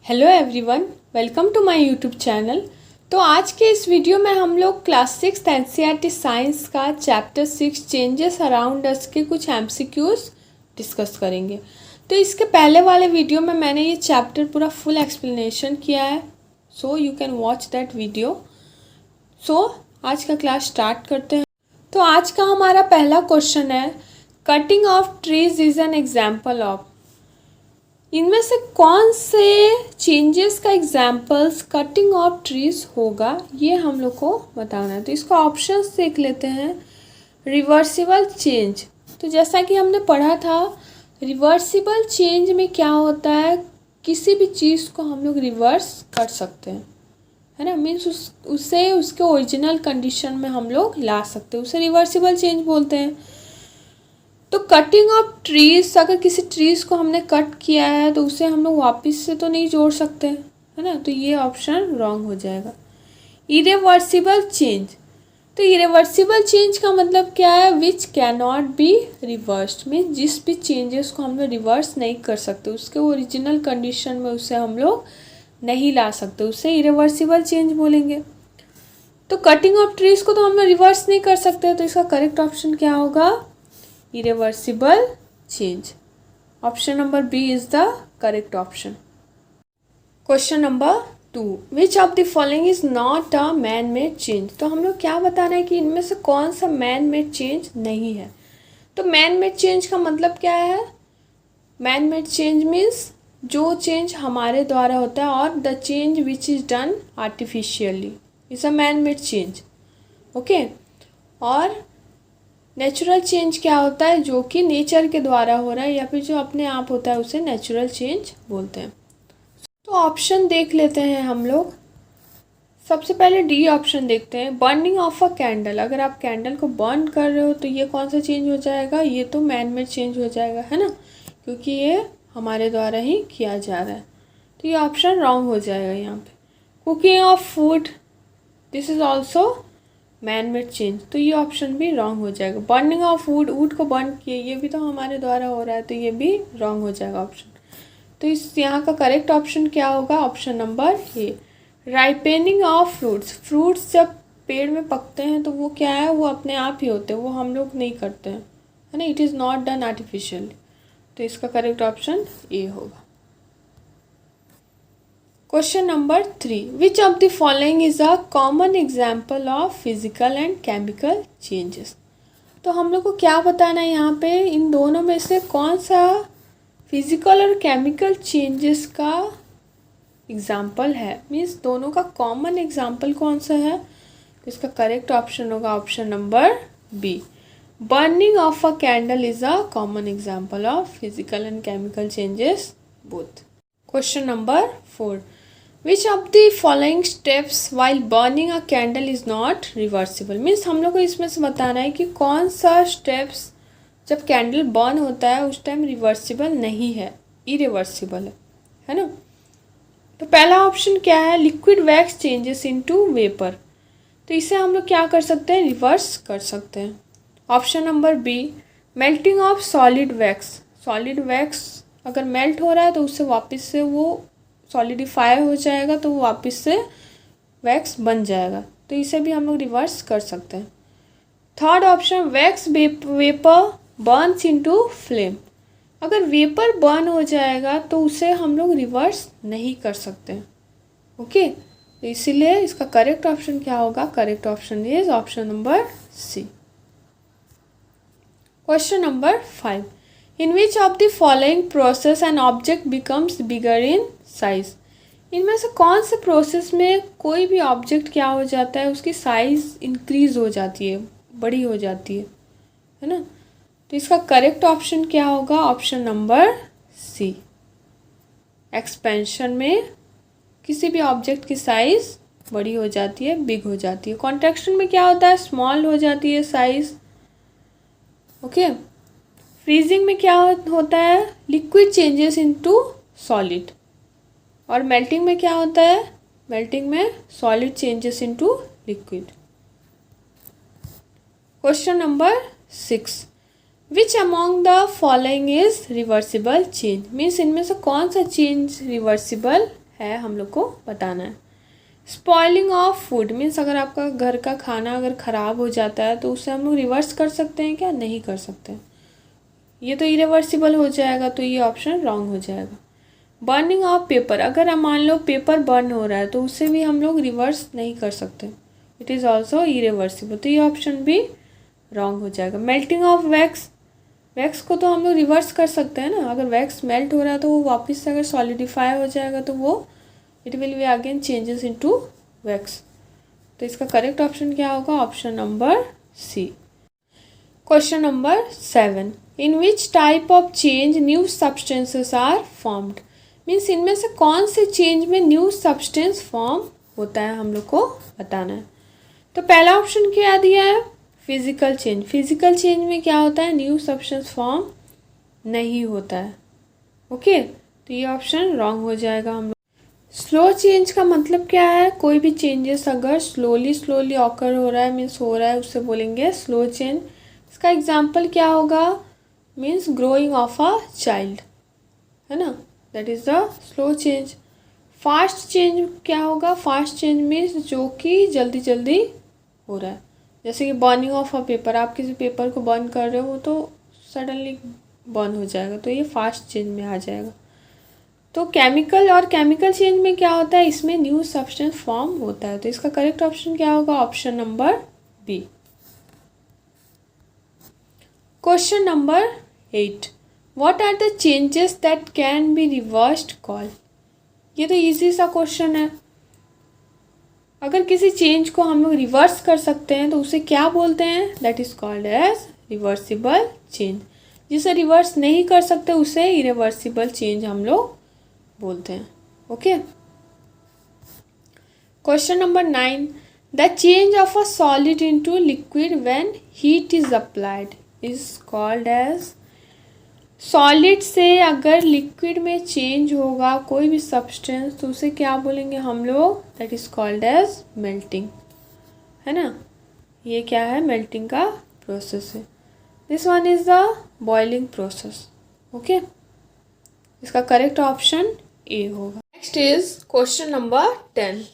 Hello everyone, welcome to my YouTube channel. तो आज के इस वीडियो में हम लोग क्लास 6 एनसीईआरटी साइंस का चैप्टर 6 चेंजेस अराउंड अस के कुछ एमसीक्यूज डिस्कस करेंगे। तो इसके पहले वाले वीडियो में मैंने ये चैप्टर पूरा फुल एक्सप्लेनेशन किया है, so you can watch that video. So आज का क्लास स्टार्ट करते हैं। तो आज का हमारा पहला क्वेश्चन है, cutting of trees is an example of. इनमें से कौन से चेंजेस का एग्जाम्पल्स कटिंग ऑफ ट्रीज होगा, ये हम लोग को बताना है। तो इसका ऑप्शंस देख लेते हैं। रिवर्सिबल चेंज, तो जैसा कि हमने पढ़ा था, रिवर्सिबल चेंज में क्या होता है, किसी भी चीज़ को हम लोग रिवर्स कर सकते हैं, है ना। मीन्स उसे उसके ओरिजिनल कंडीशन में हम लोग ला सकते हैं, उसे रिवर्सिबल चेंज बोलते हैं। तो कटिंग ऑफ ट्रीज, अगर किसी ट्रीज को हमने कट किया है तो उसे हम लोग वापस से तो नहीं जोड़ सकते, है ना। तो ये ऑप्शन रॉन्ग हो जाएगा। इरेवर्सिबल चेंज, तो इरेवर्सिबल चेंज का मतलब क्या है, which can not be reversed. Means जिस भी चेंजेस को हम लोग रिवर्स नहीं कर सकते, उसके ओरिजिनल कंडीशन में उसे हम लोग नहीं ला सकते, उसे इरेवर्सिबल चेंज बोलेंगे। तो कटिंग ऑफ ट्रीज को तो हम लोग रिवर्स नहीं कर सकते, तो इसका करेक्ट ऑप्शन क्या होगा, irreversible change. Option number B is the correct option. Question number 2. Which of the following is not a man-made change? तो हम लोग क्या बताना है कि इनमें से कौन सा man-made change नहीं है। तो man-made change का मतलब क्या है, man-made change means जो चेंज हमारे द्वारा होता है, और the change which is done artificially is a man-made change, okay. और नेचुरल चेंज क्या होता है, जो कि नेचर के द्वारा हो रहा है या फिर जो अपने आप होता है, उसे नेचुरल चेंज बोलते हैं। तो ऑप्शन देख लेते हैं हम लोग। सबसे पहले डी ऑप्शन देखते हैं, बर्निंग ऑफ अ कैंडल। अगर आप कैंडल को बर्न कर रहे हो तो ये कौन सा चेंज हो जाएगा, ये तो मैन मेड चेंज हो जाएगा, है ना, क्योंकि ये हमारे द्वारा ही किया जा रहा है। तो ये ऑप्शन रॉन्ग हो जाएगा यहाँ पे। Cooking of food, this is also man made change, तो ये ऑप्शन भी रॉन्ग हो जाएगा। बर्निंग ऑफ वुड, वुड को बर्न किए, ये भी तो हमारे द्वारा हो रहा है, तो ये भी रॉन्ग हो जाएगा ऑप्शन। तो इस यहाँ का करेक्ट ऑप्शन क्या होगा, option number A. Ripening of fruits, fruits जब पेड़ में पकते हैं तो वो क्या है, वो अपने आप ही होते हैं, वो हम लोग नहीं करते हैं, है ना। It is not done artificially, तो इसका करेक्ट ऑप्शन ए होगा। Question number 3. Which of the following is a common example of physical and chemical changes. तो हम लोग को क्या बताना है यहाँ पे, इन दोनों में से कौन सा फिजिकल और केमिकल चेंजेस का एग्जाम्पल है, मीन्स दोनों का कॉमन एग्जाम्पल कौन सा है। इसका करेक्ट ऑप्शन होगा option number B. Burning of a candle is a common example of physical and chemical changes both. Question number 4. Which of the following steps while burning a candle is not reversible? Means हम लोग को इसमें से बताना है कि कौन सा स्टेप्स जब कैंडल बर्न होता है उस टाइम रिवर्सिबल नहीं है, इरिवर्सिबल है ना। तो पहला ऑप्शन क्या है, liquid wax changes into vapour. तो इसे हम लोग क्या कर सकते हैं, रिवर्स कर सकते हैं। Option number B, melting of solid wax. Solid wax अगर मेल्ट हो रहा है तो उससे वापस से वो सॉलिडिफाई हो जाएगा, तो वो वापस से वैक्स बन जाएगा, तो इसे भी हम लोग रिवर्स कर सकते हैं। Third option, wax vapour Burns into flame. अगर वेपर बर्न हो जाएगा तो उसे हम लोग रिवर्स नहीं कर सकते, ओके। तो इसीलिए इसका करेक्ट ऑप्शन क्या होगा, correct option is option number C. Question number 5. In which of the following process an object becomes bigger in size? इनमें से कौन से प्रोसेस में कोई भी ऑब्जेक्ट क्या हो जाता है, उसकी साइज इंक्रीज हो जाती है, बड़ी हो जाती है ना। तो इसका करेक्ट ऑप्शन क्या होगा, ऑप्शन नंबर सी। एक्सपेंशन में किसी भी ऑब्जेक्ट की साइज बड़ी हो जाती है, बिग हो जाती है। कॉन्ट्रैक्शन में क्या होता है, स्मॉल हो जाती है साइज, ओके। फ्रीजिंग में क्या होता है, लिक्विड चेंजेस इनटू सॉलिड। और मेल्टिंग में क्या होता है, मेल्टिंग में solid changes into liquid. Question number 6. Which among the following is reversible change. Means इनमें से कौन सा चेंज रिवर्सिबल है हम लोग को बताना है। स्पॉइलिंग ऑफ फूड मीन्स अगर आपका घर का खाना अगर ख़राब हो जाता है तो उसे हम लोग रिवर्स कर सकते हैं क्या? नहीं कर सकते, ये तो इरिवर्सिबल हो जाएगा, तो ये ऑप्शन रॉन्ग हो जाएगा। बर्निंग ऑफ पेपर, अगर हम मान लो पेपर बर्न हो रहा है तो उसे भी हम लोग रिवर्स नहीं कर सकते, इट इज़ ऑल्सो इरिवर्सिबल, तो ये ऑप्शन भी रॉन्ग हो जाएगा। मेल्टिंग ऑफ वैक्स, वैक्स को तो हम लोग रिवर्स कर सकते हैं ना, अगर वैक्स मेल्ट हो रहा है तो वो वापस से अगर सॉलिडिफाई हो जाएगा तो वो it will be again changes into wax, तो इसका करेक्ट ऑप्शन क्या होगा? Option number C. Question number 7, in which type of change new substances are formed, means इनमें से कौन से चेंज में न्यू सब्सटेंस फॉर्म होता है हम लोग को बताना है। तो पहला ऑप्शन क्या दिया है? फिजिकल चेंज, फिजिकल चेंज में क्या होता है? न्यू सब्सटेंस फॉर्म नहीं होता है, ओके, तो ये ऑप्शन रॉन्ग हो जाएगा हम लोग। स्लो चेंज का मतलब क्या है? कोई भी चेंजेस अगर स्लोली ऑकर हो रहा है मीन्स हो रहा है उससे बोलेंगे स्लो चेंज। इसका एग्जाम्पल क्या होगा? Means growing of a child, है ना, that is the slow change. Fast change क्या होगा? फास्ट चेंज मीन्स जो कि जल्दी जल्दी हो रहा है, जैसे कि बर्निंग ऑफ अ पेपर, आप किसी पेपर को बर्न कर रहे हो तो सडनली बर्न हो जाएगा, तो ये फास्ट चेंज में आ जाएगा। तो केमिकल और केमिकल चेंज में क्या होता है? इसमें न्यू सब्सटेंस फॉर्म होता है, तो इसका करेक्ट ऑप्शन क्या होगा? Option number B. Question number 8, what are the changes that can be reversed call, ये तो इजी सा क्वेश्चन है। अगर किसी चेंज को हम लोग रिवर्स कर सकते हैं तो उसे क्या बोलते हैं? That is called as reversible change. जिसे रिवर्स नहीं कर सकते उसे इरिवर्सिबल चेंज हम लोग बोलते हैं, okay. Question number 9, the change of a solid into liquid when heat is applied is called as, solid से अगर लिक्विड में चेंज होगा कोई भी सब्सटेंस तो उसे क्या बोलेंगे हम लोग? That is called as melting, है ना, ये क्या है? मेल्टिंग का प्रोसेस है। This one is the boiling process, okay, इसका करेक्ट ऑप्शन ए होगा। Next is question number 10,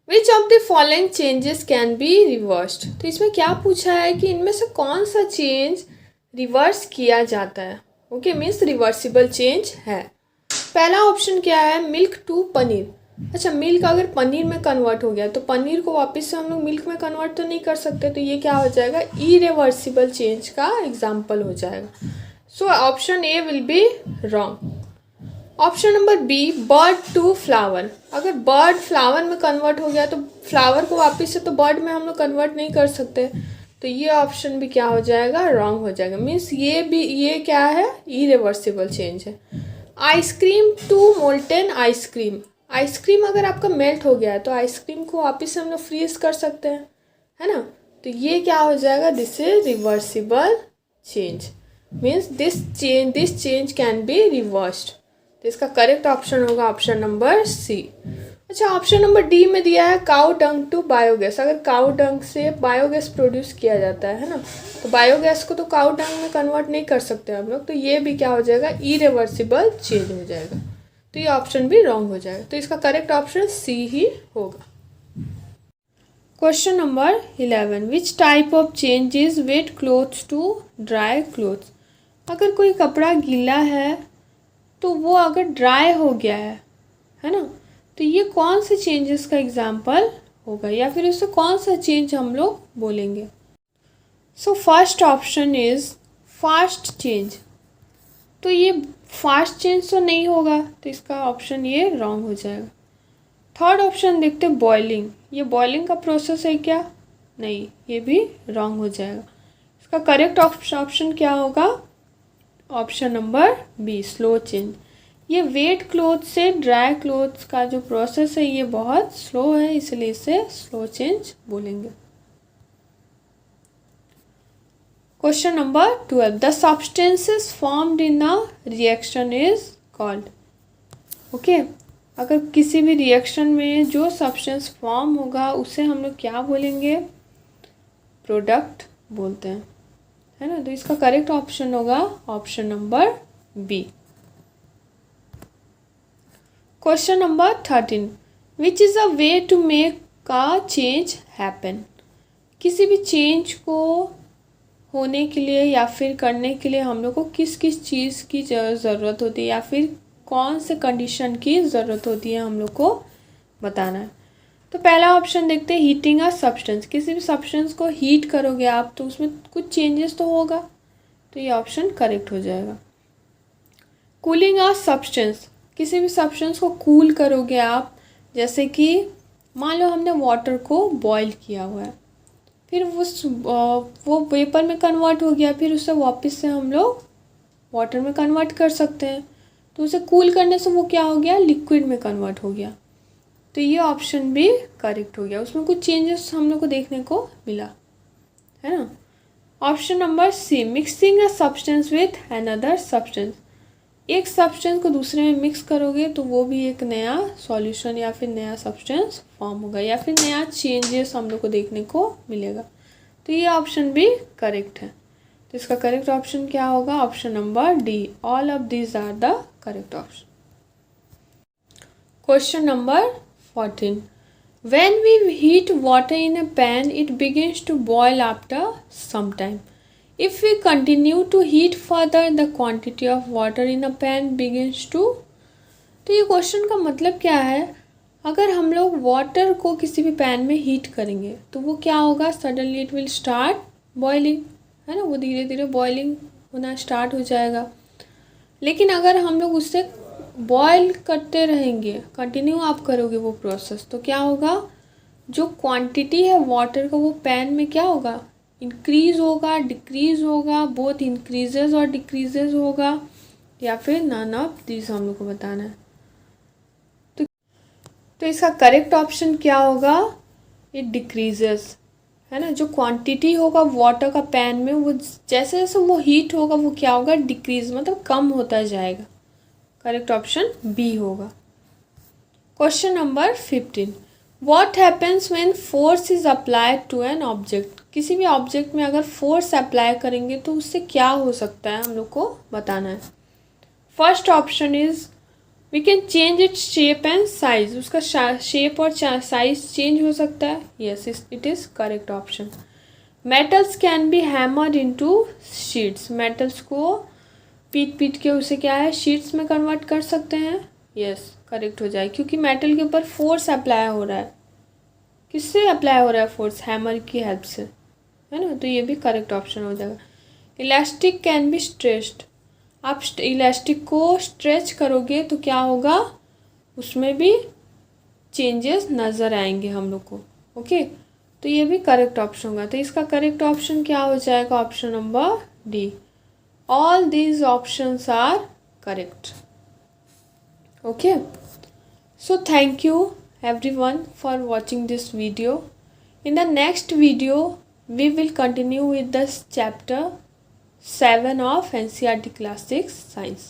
which of the following changes can be reversed, तो इसमें क्या पूछा है कि इनमें से कौन सा चेंज रिवर्स किया जाता है, ओके, मीन्स रिवर्सिबल चेंज है। पहला ऑप्शन क्या है? मिल्क टू पनीर, अच्छा मिल्क अगर पनीर में कन्वर्ट हो गया तो पनीर को वापस से हम लोग मिल्क में कन्वर्ट तो नहीं कर सकते, तो ये क्या हो जाएगा? इरिवर्सिबल चेंज का एग्जाम्पल हो जाएगा, so option A will be wrong. Option number B, bird to flower, अगर बर्ड फ्लावर में कन्वर्ट हो गया तो फ्लावर को वापस से तो बर्ड में हम लोग कन्वर्ट नहीं कर सकते, तो ये ऑप्शन भी क्या हो जाएगा? रॉन्ग हो जाएगा, मीन्स ये क्या है? इरिवर्सिबल चेंज है। Ice cream to molten ice cream, ice cream अगर आपका मेल्ट हो गया है तो आइसक्रीम को वापस से हम लोग फ्रीज कर सकते हैं, है ना, तो ये क्या हो जाएगा? This is reversible change, means this change can be reversed, तो इसका करेक्ट ऑप्शन होगा ऑप्शन नंबर सी। अच्छा, ऑप्शन नंबर डी में दिया है काउ डंग टू बायोगैस, अगर काउ डंग से बायोगैस प्रोड्यूस किया जाता है ना, तो बायोगैस को तो काउ डंग में कन्वर्ट नहीं कर सकते हम लोग, तो ये भी क्या हो जाएगा? इरिवर्सिबल चेंज हो जाएगा, तो ये ऑप्शन भी रॉन्ग हो जाएगा, तो इसका करेक्ट ऑप्शन सी ही होगा। Question number 11, which type of change is wet clothes to dry clothes, अगर कोई कपड़ा गीला है तो वो अगर ड्राई हो गया है ना, तो ये कौन से चेंजेस का एग्जाम्पल होगा या फिर उससे कौन सा चेंज हम लोग बोलेंगे? So first option is fast change, तो ये फास्ट चेंज तो नहीं होगा, तो इसका ऑप्शन ये रॉन्ग हो जाएगा। थर्ड ऑप्शन देखते हैं बॉइलिंग, ये बॉइलिंग का प्रोसेस है क्या? नहीं, ये भी रॉन्ग हो जाएगा, इसका करेक्ट ऑप्शन क्या होगा? Option number B, slow change. ये वेट क्लोथ से ड्राई क्लोथ्स का जो प्रोसेस है ये बहुत स्लो है, इसलिए इसे स्लो चेंज बोलेंगे। Question number 12, the substances formed in a reaction is called, okay, अगर किसी भी रिएक्शन में जो सब्सटेंस फॉर्म होगा उसे हम लोग क्या बोलेंगे? प्रोडक्ट बोलते हैं, है ना, तो इसका करेक्ट ऑप्शन होगा option number B. Question number 13, which is a way to make का चेंज हैपन। किसी भी चेंज को होने के लिए या फिर करने के लिए हम लोग को किस किस चीज़ की ज़रूरत होती है या फिर कौन से कंडीशन की ज़रूरत होती है हम लोग को बताना है। तो पहला ऑप्शन देखते हैं, हीटिंग अ सब्सटेंस। किसी भी सब्सटेंस को हीट करोगे आप तो उसमें कुछ चेंजेस तो होगा, तो ये ऑप्शन करेक्ट हो जाएगा। कूलिंग अ सब्सटेंस, किसी भी सब्सटेंस को कूल करोगे आप, जैसे कि मान लो हमने वाटर को बॉईल किया हुआ है, फिर वो वेपर में कन्वर्ट हो गया, फिर उसे वापस से हम लोग वाटर में कन्वर्ट कर सकते हैं, तो उसे कूल करने से वो क्या हो गया, लिक्विड में कन्वर्ट हो गया। तो ये ऑप्शन भी करेक्ट हो गया, उसमें कुछ चेंजेस हम लोग को देखने को मिला, है ना। Option number C, mixing a substance with another substance. एक सब्सटेंस को दूसरे में मिक्स करोगे तो वो भी एक नया सॉल्यूशन या फिर नया सब्सटेंस फॉर्म होगा या फिर नया चेंजेस हम लोग को देखने को मिलेगा। तो ये ऑप्शन भी करेक्ट है। तो इसका करेक्ट ऑप्शन क्या होगा, option number D, all of these are the correct option. Question number 14, when we heat water in a pan it begins to boil after some time. If we continue to heat further the quantity of water in a pan begins to। तो ये question का मतलब क्या है, अगर हम लोग water को किसी भी पैन में हीट करेंगे तो वो क्या होगा, suddenly it will start boiling, है ना, वो धीरे धीरे बॉइलिंग होना स्टार्ट हो जाएगा। लेकिन अगर हम लोग उससे बॉयल करते रहेंगे, कंटिन्यू आप करोगे वो प्रोसेस, तो क्या होगा, जो क्वांटिटी है वाटर का वो पैन में क्या होगा, इंक्रीज़ होगा, डिक्रीज़ होगा, बोथ इंक्रीजेज और डिक्रीजेज होगा, या फिर नन ऑफ दिस हम लोग को बताना है। तो इसका करेक्ट ऑप्शन क्या होगा, इट डिक्रीजेज, है ना। जो क्वांटिटी होगा वाटर का पैन में वो जैसे जैसे वो हीट होगा वो क्या होगा, डिक्रीज, मतलब कम होता जाएगा। करेक्ट ऑप्शन बी होगा। Question number 15, what happens when force is applied to an object. किसी भी ऑब्जेक्ट में अगर फोर्स अप्लाई करेंगे तो उससे क्या हो सकता है हम लोग को बताना है। First option is we can change its shape and size. उसका शेप और साइज चेंज हो सकता है, yes it is correct option. Metals can be hammered into sheets. Metals को पीट पीट के उसे क्या है, शीट्स में कन्वर्ट कर सकते हैं, यस करेक्ट हो जाए, क्योंकि मेटल के ऊपर फोर्स अप्लाई हो रहा है। किससे अप्लाई हो रहा है फोर्स, हैमर की हेल्प से, है ना, तो ये भी करेक्ट ऑप्शन हो जाएगा। Elastic can be stretched. आप इलास्टिक को स्ट्रेच करोगे तो क्या होगा, उसमें भी चेंजेस नज़र आएंगे हम लोग को, ओके। तो ये भी करेक्ट ऑप्शन होगा। तो इसका करेक्ट ऑप्शन क्या हो जाएगा, option number D, all these options are correct, okay. So thank you everyone for watching this video. In the next video we will continue with this chapter 7 of NCERT Class 6 Science.